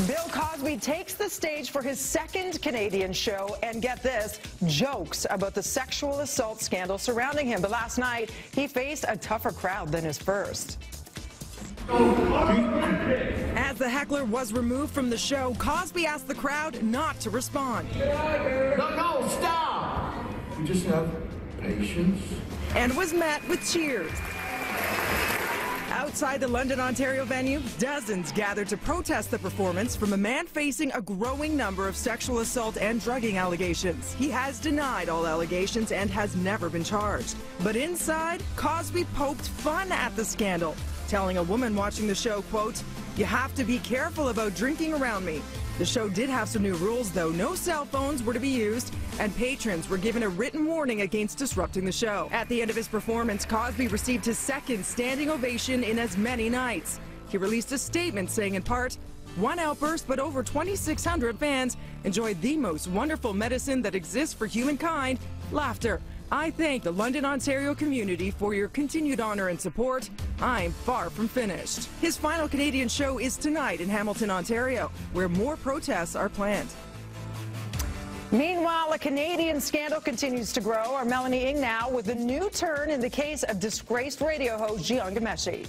Bill Cosby takes the stage for his second Canadian show, and get this, jokes about the sexual assault scandal surrounding him. But last night, he faced a tougher crowd than his first. As the heckler was removed from the show, Cosby asked the crowd not to respond. No, stop! We just have patience. And was met with cheers. Outside the London, Ontario venue, dozens gathered to protest the performance from a man facing a growing number of sexual assault and drugging allegations. He has denied all allegations and has never been charged. But inside, Cosby poked fun at the scandal, telling a woman watching the show, quote, "You have to be careful about drinking around me." The show did have some new rules, though. No cell phones were to be used, and patrons were given a written warning against disrupting the show. At the end of his performance, Cosby received his second standing ovation in as many nights. He released a statement saying, in part, "One outburst, but over 2,600 fans enjoyed the most wonderful medicine that exists for humankind, laughter. I thank the London, Ontario community for your continued honor and support. I'm far from finished." His final Canadian show is tonight in Hamilton, Ontario, where more protests are planned. Meanwhile, a Canadian scandal continues to grow. Our Melanie Ng now with a new turn in the case of disgraced radio host Jian Ghomeshi.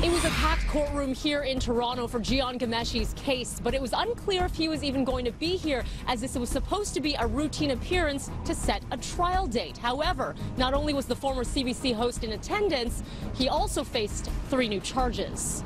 It was a packed courtroom here in Toronto for Jian Ghomeshi's case, but it was unclear if he was even going to be here, as this was supposed to be a routine appearance to set a trial date. However, not only was the former CBC host in attendance, he also faced 3 new charges.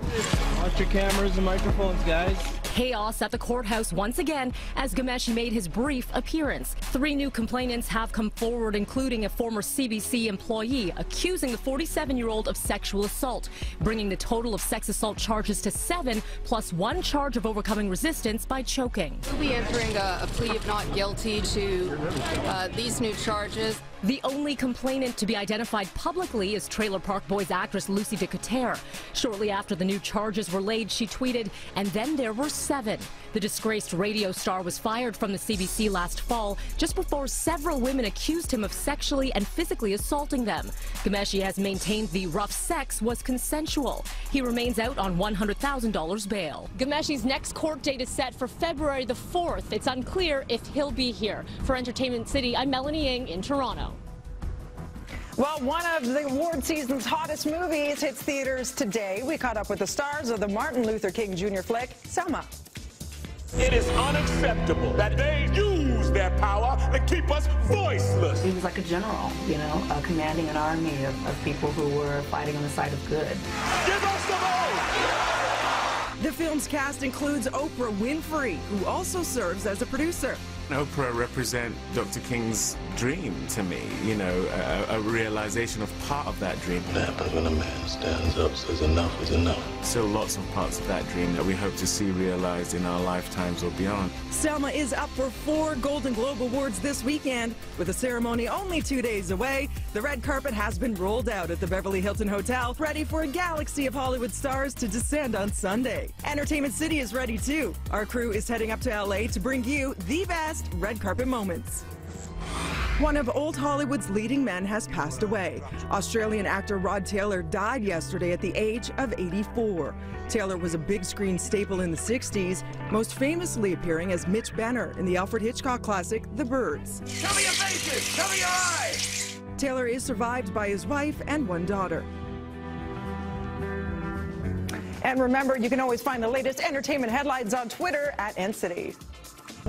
Watch your cameras and microphones, guys. Chaos at the courthouse once again as Ghomeshi made his brief appearance. 3 new complainants have come forward, including a former CBC employee accusing the 47-year-old of sexual assault, bringing the total of sex assault charges to 7, plus 1 charge of overcoming resistance by choking. We'll be entering a plea of not guilty to these new charges. The only complainant to be identified publicly is Trailer Park Boys actress Lucy Decatur. Shortly after the new charges were laid, she tweeted, "And then there were 7. The disgraced radio star was fired from the CBC last fall, just before several women accused him of sexually and physically assaulting them. Ghomeshi has maintained the rough sex was consensual. He remains out on $100,000 bail. Ghomeshi's next court date is set for February the 4th. It's unclear if he'll be here. For Entertainment City, I'm Melanie Ng in Toronto. Well, one of the award season's hottest movies hits theaters today. We caught up with the stars of the Martin Luther King Jr. flick, Selma. It is unacceptable that they use their power to keep us voiceless. He was like a general, you know, commanding an army of people who were fighting on the side of good. Give us the vote! The film's cast includes Oprah Winfrey, who also serves as a producer. Oprah represents Dr. King's dream to me, you know, a realization of part of that dream. What happens when a man stands up, says enough is enough? Still lots of parts of that dream that we hope to see realized in our lifetimes or beyond. Selma is up for 4 Golden Globe Awards this weekend. With the ceremony only 2 days away, the red carpet has been rolled out at the Beverly Hilton Hotel, ready for a galaxy of Hollywood stars to descend on Sunday. Entertainment City is ready too. Our crew is heading up to LA to bring you the best red carpet moments. One of old Hollywood's leading men has passed away. Australian actor Rod Taylor died yesterday at the age of 84. Taylor was a big screen staple in the 60s, most famously appearing as Mitch Benner in the Alfred Hitchcock classic, The Birds. Cover your faces! Cover your eyes! Taylor is survived by his wife and 1 daughter. And remember, you can always find the latest entertainment headlines on Twitter at NCity.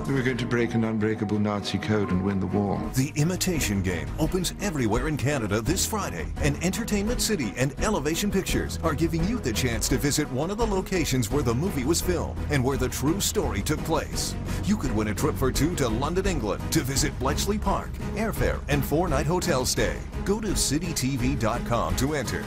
We were going to break an unbreakable Nazi code and win the war. The Imitation Game opens everywhere in Canada this Friday, and Entertainment City and Elevation Pictures are giving you the chance to visit one of the locations where the movie was filmed and where the true story took place. You could win a trip for 2 to London, England to visit Bletchley Park, airfare, and 4-night hotel stay. Go to citytv.com to enter.